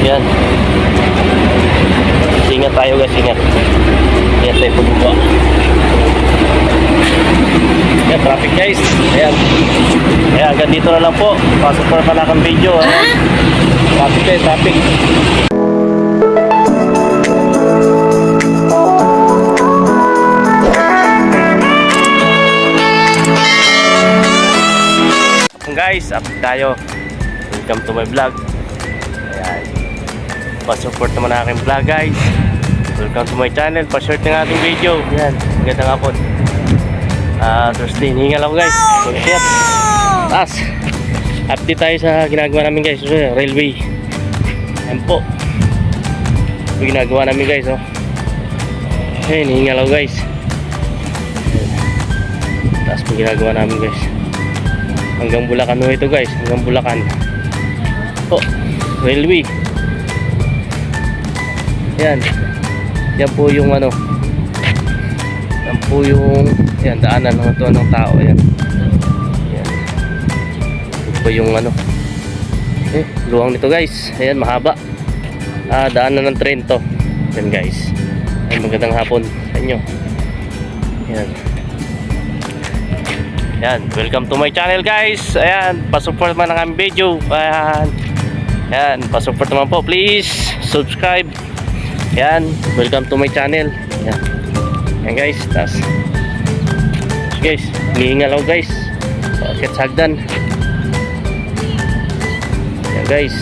Yan. Ingat tayo guys, ingat. Ingat tayo pagbuwa. Yan, traffic guys. Ayan. Ayan, hanggang dito na lang po. Pasok pa pala kang video. Ayan. Traffic guys, traffic. Guys, up tayo. Welcome to my vlog. Ayan. Pa-support naman ang aking vlog guys. Welcome to my channel. Pa-short ng ating video. Ayan, magandang hapon. Thursday, hingal ako guys. Shit. Taas. Update tayo sa ginagawa namin guys. Railway. Ayan po. Ito ginagawa namin guys. Oh. Ayan, hingal ako guys. Taas po ginagawa namin guys. Hanggang Bulacan ito guys, hanggang Bulacan. Oh, railway. Yan. Yan po yung ano. Yan po yung daanan ng ito ng tao. Yan. Yan. Ito po yung ano. Luwang nito guys. Ayan, mahaba. Daanan ng tren to. Yan guys. Ay, magandang hapon sa inyo. Yan. Yan, welcome to my channel guys. Ayan, pa-support man ang aming video. Ayan. Ayan, pa-support naman po. Please, subscribe. Ayan, welcome to my channel. Ayan. Ayan guys, tas. Guys, hihingal ako guys. Bakit sagdan? Ayan guys.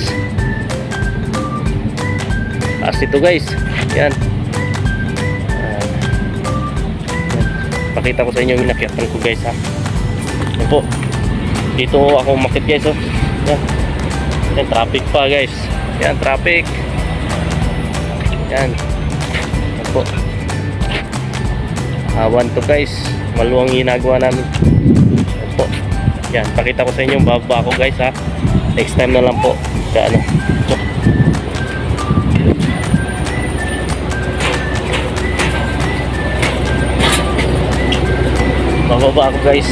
Taas ito guys. Ayan. Ayan. Pakita ko sa inyo yung inakyatan ko guys ha. Yan po. Dito ako umakit guys oh. Yan. Yan, traffic pa guys. Yan, traffic. Yan. Yan po. Awan to guys. Maluwang ginagawa namin. Yan po. Yan, pakita ko sa inyo yung baba ko guys ha. Next time na lang po. Sa ano. Bababa ako guys.